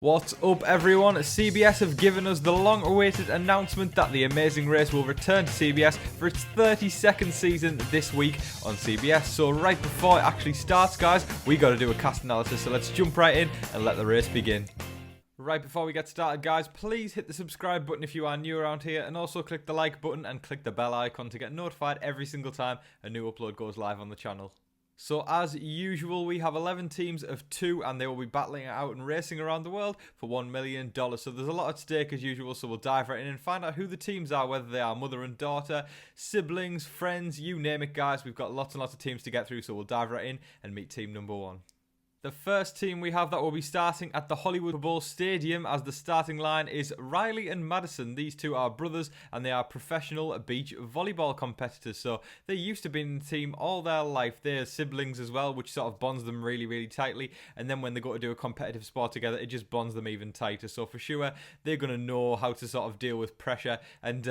What's up, everyone? CBS have given us the long-awaited announcement that The Amazing Race will return to CBS for its 32nd season this week on CBS. So right before it actually starts, guys, we got to do a cast analysis. So let's jump right in and let the race begin. Right before we get started, guys, please hit the subscribe button if you are new around here, and also click the like button and click the bell icon to get notified every single time a new upload goes live on the channel. So as usual, we have 11 teams of 2 and they will be battling it out and racing around the world for $1 million. So there's a lot at stake as usual, so we'll dive right in and find out who the teams are, whether they are mother and daughter, siblings, friends, you name it, guys. We've got lots and lots of teams to get through, so we'll dive right in and meet team number 1. The first team we have that will be starting at the Hollywood Bowl Stadium as the starting line is Riley and Madison. These two are brothers and they are professional beach volleyball competitors. So they used to be in the team all their life. They're siblings as well, which sort of bonds them really, really tightly. And then when they go to do a competitive sport together, it just bonds them even tighter. So for sure, they're going to know how to sort of deal with pressure and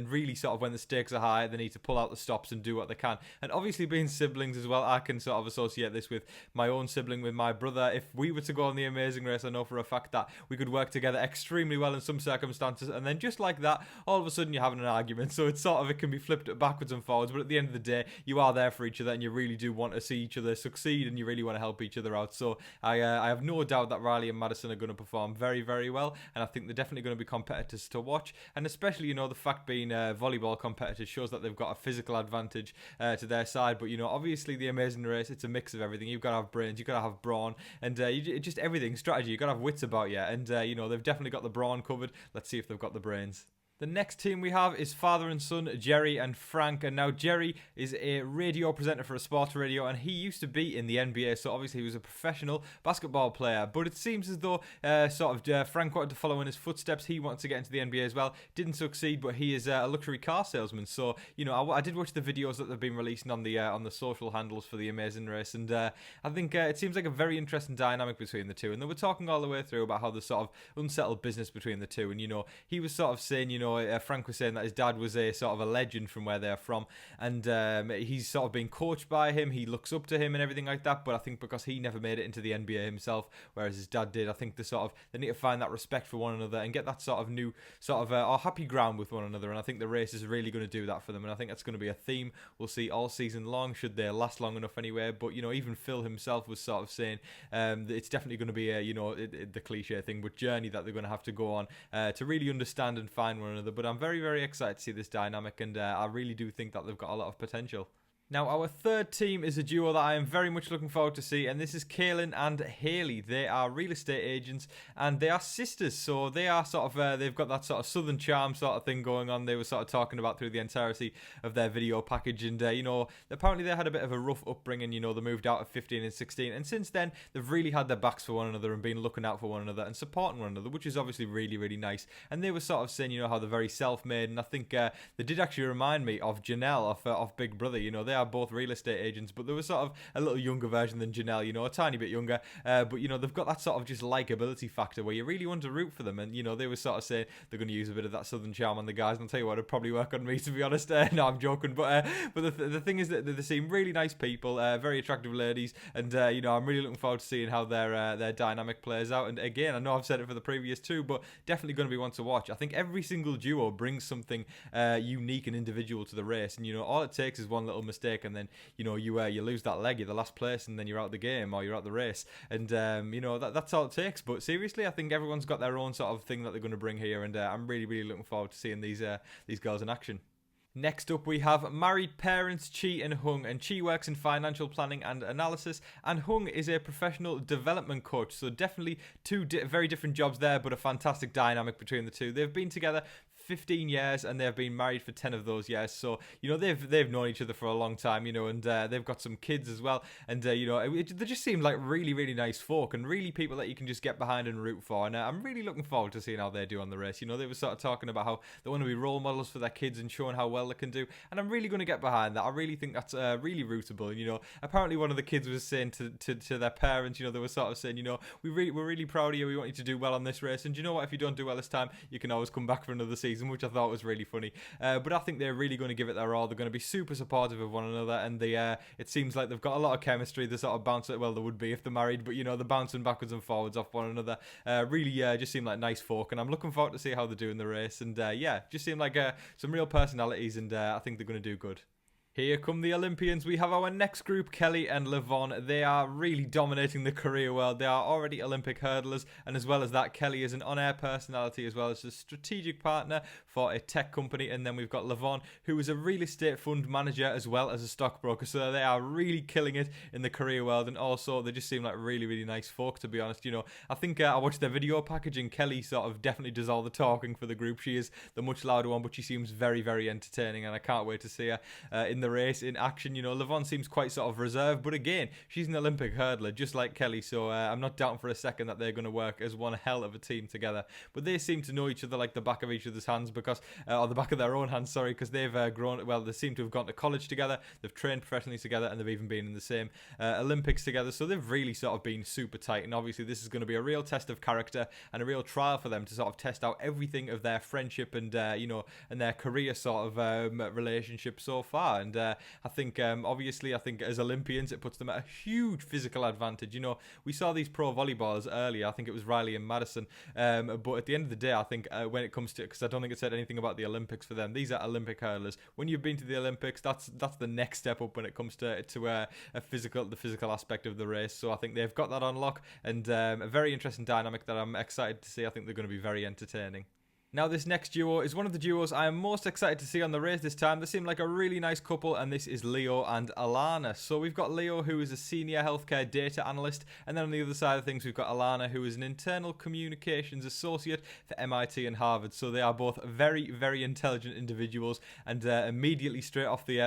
really sort of when the stakes are high, they need to pull out the stops and do what they can. And obviously being siblings as well, I can sort of associate this with my own sibling, with my brother. If we were to go on the Amazing Race, I know for a fact that we could work together extremely well in some circumstances, and then just like that, all of a sudden you're having an argument. So it's sort of, it can be flipped backwards and forwards, but at the end of the day, you are there for each other and you really do want to see each other succeed and you really want to help each other out. So I have no doubt that Riley and Madison are going to perform very, very well, and I think they're definitely going to be competitors to watch. And especially, you know, the fact being volleyball competitors shows that they've got a physical advantage to their side. But, you know, obviously the Amazing Race, it's a mix of everything. You've got to have brains, you've got to have brawn, and just everything, strategy. You've got to have wits about you, and you know, they've definitely got the brawn covered. Let's see if they've got the brains. The next team we have is father and son, Jerry and Frank. And now Jerry is a radio presenter for a sports radio, and he used to be in the NBA, so obviously he was a professional basketball player. But it seems as though Frank wanted to follow in his footsteps. He wanted to get into the NBA as well. Didn't succeed, but he is a luxury car salesman. So, you know, I did watch the videos that they've been releasing on the social handles for the Amazing Race, and I think it seems like a very interesting dynamic between the two. And they were talking all the way through about how there's sort of unsettled business between the two. And, you know, he was sort of saying, you know, Frank was saying that his dad was a sort of a legend from where they're from, and he's sort of been coached by him. He looks up to him and everything like that. But I think because he never made it into the NBA himself, whereas his dad did, I think they need to find that respect for one another and get that sort of new or happy ground with one another. And I think the race is really going to do that for them. And I think that's going to be a theme we'll see all season long, should they last long enough anyway. But, you know, even Phil himself was sort of saying that it's definitely going to be the cliche thing, but journey that they're going to have to go on to really understand and find one another. But I'm very, very excited to see this dynamic, and I really do think that they've got a lot of potential. Now, our third team is a duo that I am very much looking forward to see, and this is Kaelin and Hailey. They are real estate agents, and they are sisters, so they are sort of, they've got that sort of southern charm sort of thing going on. They were sort of talking about through the entirety of their video package, and, you know, apparently they had a bit of a rough upbringing. You know, they moved out at 15 and 16, and since then, they've really had their backs for one another and been looking out for one another and supporting one another, which is obviously really, really nice. And they were sort of saying, you know, how they're very self-made, and I think they did actually remind me of Janelle, of Big Brother. You know, they are both real estate agents, but they were sort of a little younger version than Janelle, you know, a tiny bit younger, but, you know, they've got that sort of just likability factor where you really want to root for them. And, you know, they were sort of saying they're going to use a bit of that southern charm on the guys, and I'll tell you what, it'd probably work on me, to be honest. No, I'm joking, but the thing is that they seem really nice people, very attractive ladies, and you know, I'm really looking forward to seeing how their dynamic plays out. And again, I know I've said it for the previous two, but definitely going to be one to watch. I think every single duo brings something unique and individual to the race, and, you know, all it takes is one little mistake, and then, you know, you lose that leg, you're the last place, and then you're out the game or you're out the race, and you know, that's all it takes. But seriously, I think everyone's got their own sort of thing that they're going to bring here, and I'm really, really looking forward to seeing these girls in action. Next up, we have married parents Chi and Hung, and Chi works in financial planning and analysis, and Hung is a professional development coach. So definitely two very different jobs there, but a fantastic dynamic between the two. They've been together 15 years and they've been married for 10 of those years, so, you know, they've known each other for a long time, you know, and they've got some kids as well, and you know, they just seem like really, really nice folk and really people that you can just get behind and root for. And I'm really looking forward to seeing how they do on the race. You know, they were sort of talking about how they want to be role models for their kids and showing how well they can do, and I'm really going to get behind that. I really think that's really rootable. You know, apparently one of the kids was saying to their parents, you know, they were sort of saying, you know, we're really proud of you, we want you to do well on this race, and you know what, if you don't do well this time, you can always come back for another season. season, which I thought was really funny. But I think they're really going to give it their all. They're going to be super supportive of one another, and it seems like they've got a lot of chemistry. They sort of bounce it. Well, they would be if they're married, but they're bouncing backwards and forwards off one another. Really, just seem like nice folk, and I'm looking forward to see how they do in the race. And just seem like some real personalities, and I think they're going to do good. Here come the Olympians. We have our next group, Kelly and Levon. They are really dominating the career world. They are already Olympic hurdlers, and as well as that, Kelly is an on-air personality as well as a strategic partner for a tech company. And then we've got Levon, who is a real estate fund manager as well as a stockbroker. So they are really killing it in the career world, and also they just seem like really, really nice folk, to be honest. I think I watched their video package, and Kelly sort of definitely does all the talking for the group. She is the much louder one, but she seems very, very entertaining, and I can't wait to see her in the race in action. Levon seems quite sort of reserved, but again, she's an Olympic hurdler just like Kelly, so I'm not doubting for a second that they're going to work as one hell of a team together. But they seem to know each other like the back of each other's hands, or the back of their own hands, sorry, because they've they seem to have gone to college together, they've trained professionally together, and they've even been in the same Olympics together, so they've really sort of been super tight. And obviously this is going to be a real test of character and a real trial for them to sort of test out everything of their friendship and and their career sort of relationship so far. And I think, obviously, as Olympians, it puts them at a huge physical advantage. We saw these pro volleyballers earlier. I think it was Riley and Madison. But at the end of the day, I think when it comes to, because I don't think it said anything about the Olympics for them, these are Olympic hurlers. When you've been to the Olympics, that's the next step up when it comes to the physical aspect of the race. So I think they've got that on lock, and a very interesting dynamic that I'm excited to see. I think they're going to be very entertaining. Now, this next duo is one of the duos I am most excited to see on the race this time. They seem like a really nice couple, and this is Leo and Alana. So we've got Leo, who is a senior healthcare data analyst, and then on the other side of things, we've got Alana, who is an internal communications associate for MIT and Harvard. So they are both very, very intelligent individuals, and immediately straight off the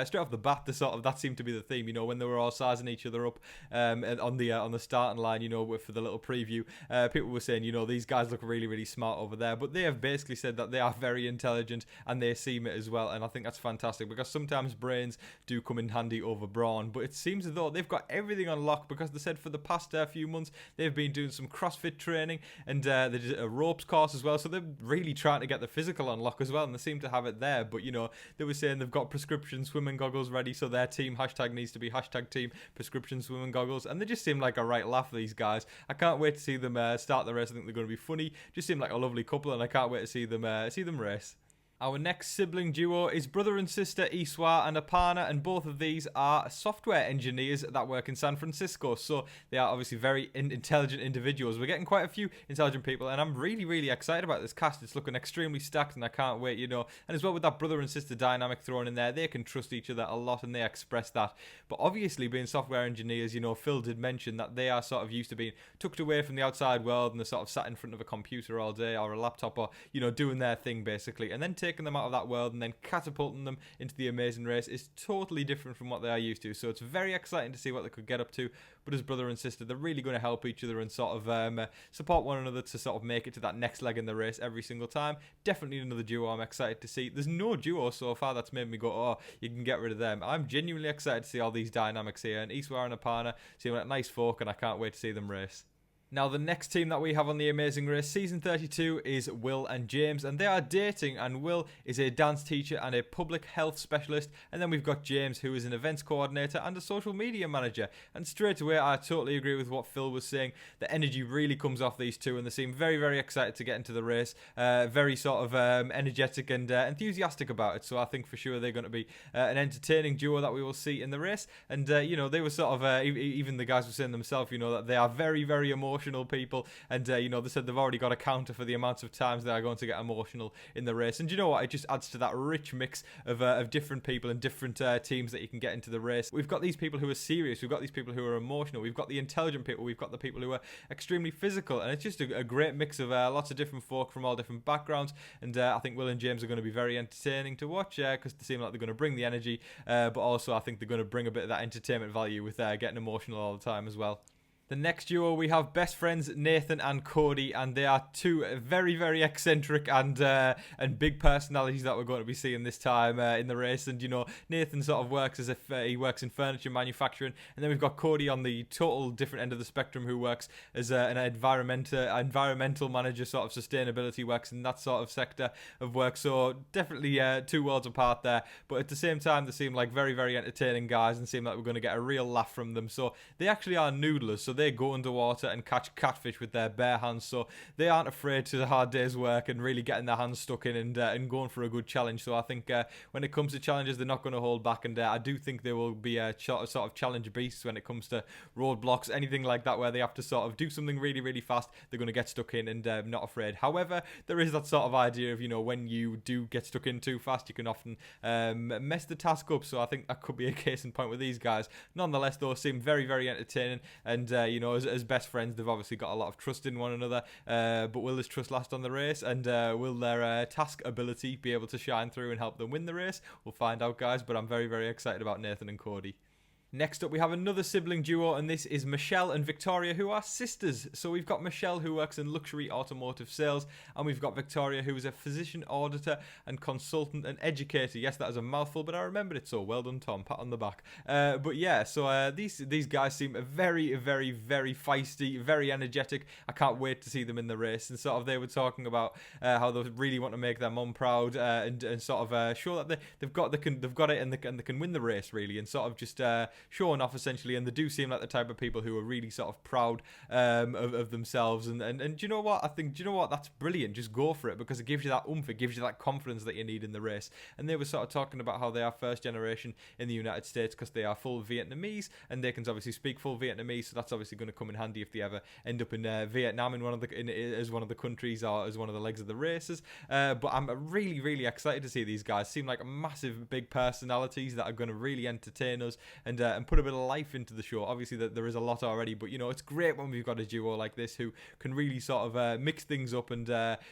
bat, that seemed to be the theme. When they were all sizing each other up on the starting line, for the little preview, people were saying, these guys look really, really smart over there, but they have basically said that they are very intelligent and they seem it as well, and I think that's fantastic, because sometimes brains do come in handy over brawn, but it seems as though they've got everything on lock, because they said for the past few months they've been doing some CrossFit training, and they did a ropes course as well, so they're really trying to get the physical on lock as well, and they seem to have it there. But they were saying they've got prescription swimming goggles ready, so their team hashtag needs to be hashtag team prescription swimming goggles, and they just seem like a right laugh, these guys. I can't wait to see them start the race. I think they're going to be funny, just seem like a lovely couple, and I can't wait to see them race. Our next sibling duo is brother and sister Iswa and Aparna, and both of these are software engineers that work in San Francisco. So they are obviously very intelligent individuals. We're getting quite a few intelligent people, and I'm really, really excited about this cast. It's looking extremely stacked, and I can't wait, And as well, with that brother and sister dynamic thrown in there, they can trust each other a lot, and they express that. But obviously, being software engineers, Phil did mention that they are sort of used to being tucked away from the outside world, and they're sort of sat in front of a computer all day, or a laptop, or, doing their thing, basically. And then taking them out of that world and then catapulting them into the amazing race is totally different from what they are used to. So it's very exciting to see what they could get up to. But as brother and sister, they're really going to help each other and sort of support one another to sort of make it to that next leg in the race every single time. Definitely another duo I'm excited to see. There's no duo so far that's made me go, oh, you can get rid of them. I'm genuinely excited to see all these dynamics here, and Iswa and Aparna seem like nice folk, and I can't wait to see them race. Now, the next team that we have on the Amazing Race Season 32 is Will and James, and they are dating, and Will is a dance teacher and a public health specialist, and then we've got James, who is an events coordinator and a social media manager. And straight away, I totally agree with what Phil was saying. The energy really comes off these two, and they seem very, very excited to get into the race, very sort of energetic and enthusiastic about it. So I think for sure they're going to be an entertaining duo that we will see in the race. And, they were sort of, even the guys were saying themselves, that they are very, very emotional people, and they said they've already got a counter for the amounts of times they are going to get emotional in the race. And you know what, it just adds to that rich mix of different people and different teams that you can get into the race. We've got these people who are serious, we've got these people who are emotional, we've got the intelligent people, we've got the people who are extremely physical, and it's just a great mix of lots of different folk from all different backgrounds. And I think Will and James are going to be very entertaining to watch, because they seem like they're going to bring the energy, but also I think they're going to bring a bit of that entertainment value with getting emotional all the time as well. The next duo, we have best friends Nathan and Cody, and they are two very, very eccentric and big personalities that we're going to be seeing this time in the race. And, you know, Nathan sort of works as if he works in furniture manufacturing, and then we've got Cody on the total different end of the spectrum who works as an environmental manager, sort of sustainability, works in that sort of sector of work. So definitely two worlds apart there, but at the same time they seem like very, very entertaining guys and seem like we're going to get a real laugh from them. So they actually are noodlers, so they go underwater and catch catfish with their bare hands, so they aren't afraid to the hard day's work and really getting their hands stuck in and going for a good challenge. So I think when it comes to challenges, they're not going to hold back, and I do think they will be a sort of challenge beasts when it comes to roadblocks, anything like that where they have to sort of do something really, really fast. They're going to get stuck in and not afraid. However, there is that sort of idea of, you know, when you do get stuck in too fast, you can often mess the task up. So I think that could be a case in point with these guys. Nonetheless, though, seem very, very entertaining, and you know, as best friends, they've obviously got a lot of trust in one another. But will this trust last on the race, and will their task ability be able to shine through and help them win the race? We'll find out, guys, but I'm very, very excited about Nathan and Cody. Next up, we have another sibling duo, and this is Michelle and Victoria, who are sisters. So we've got Michelle, who works in luxury automotive sales, and we've got Victoria, who is a physician, auditor, and consultant and educator. Yes, that is a mouthful, but I remembered it, so well done, Tom. Pat on the back. But yeah, so these guys seem very, very, very feisty, very energetic. I can't wait to see them in the race. And sort of they were talking about how they really want to make their mum proud and sort of show that they've got it and they can win the race, really, and sort of just showing off essentially. And they do seem like the type of people who are really sort of proud of themselves, and do you know what I think? Do you know what? That's brilliant. Just go for it, because it gives you that oomph, it gives you that confidence that you need in the race. And they were sort of talking about how they are first generation in the United States because they are full Vietnamese, and they can obviously speak full Vietnamese, so that's obviously going to come in handy if they ever end up in Vietnam as one of the countries or as one of the legs of the races. But I'm really, really excited to see these guys. Seem like massive big personalities that are going to really entertain us and put a bit of life into the show. Obviously that there is a lot already, but you know, it's great when we've got a duo like this who can really sort of mix things up and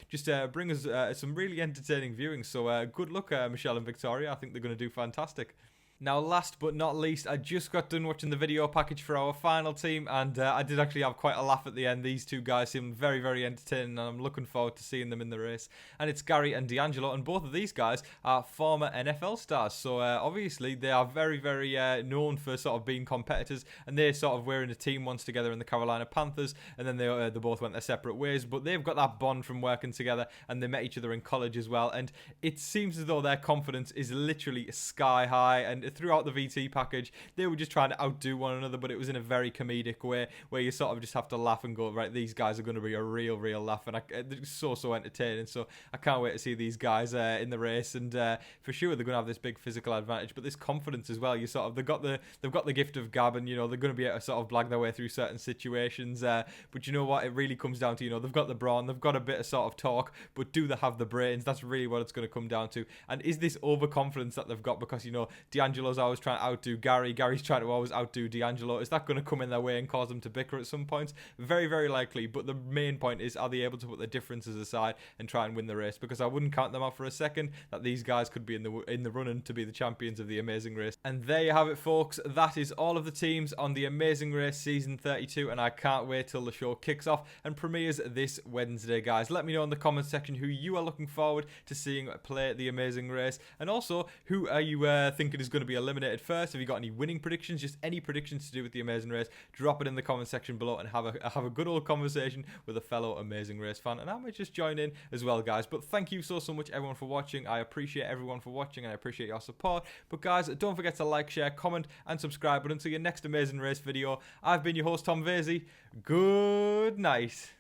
just bring us some really entertaining viewing. So good luck, Michelle and Victoria. I think they're going to do fantastic. Now, last but not least, I just got done watching the video package for our final team, and I did actually have quite a laugh at the end. These two guys seem very, very entertaining, and I'm looking forward to seeing them in the race. And it's Gary and Deangelo, and both of these guys are former NFL stars. So obviously, they are very, very known for sort of being competitors, and they sort of were in a team once together in the Carolina Panthers, and then they both went their separate ways. But they've got that bond from working together, and they met each other in college as well. And it seems as though their confidence is literally sky high, and throughout the VT package, they were just trying to outdo one another, but it was in a very comedic way where you sort of just have to laugh and go, right, these guys are going to be a real laugh, and it's so entertaining. So I can't wait to see these guys in the race, and for sure they're going to have this big physical advantage, but this confidence as well. You sort of they've got the gift of gab, and you know, they're going to be able to sort of blag their way through certain situations, but you know what, it really comes down to, you know, they've got the brawn, they've got a bit of sort of talk, but do they have the brains? That's really what it's going to come down to. And is this overconfidence that they've got, because you know, Deangelo's always trying to outdo Gary's trying to always outdo Deangelo. Is that going to come in their way and cause them to bicker at some points? Very, very likely, but the main point is, are they able to put their differences aside and try and win the race? Because I wouldn't count them out for a second that these guys could be in the running to be the champions of the Amazing Race. And there you have it, folks. That is all of the teams on the Amazing Race Season 32, and I can't wait till the show kicks off and premieres this Wednesday, guys. Let me know in the comments section who you are looking forward to seeing play the Amazing Race, and also who are you thinking is going to be eliminated first. Have you got any winning predictions? Just any predictions to do with the Amazing Race? Drop it in the comment section below and have a good old conversation with a fellow Amazing Race fan, and I might just join in as well, guys. But thank you so much everyone for watching. I appreciate everyone for watching, and I appreciate your support. But guys, don't forget to like, share, comment and subscribe. But until your next Amazing Race video, I've been your host, Tom Vasey. Good night.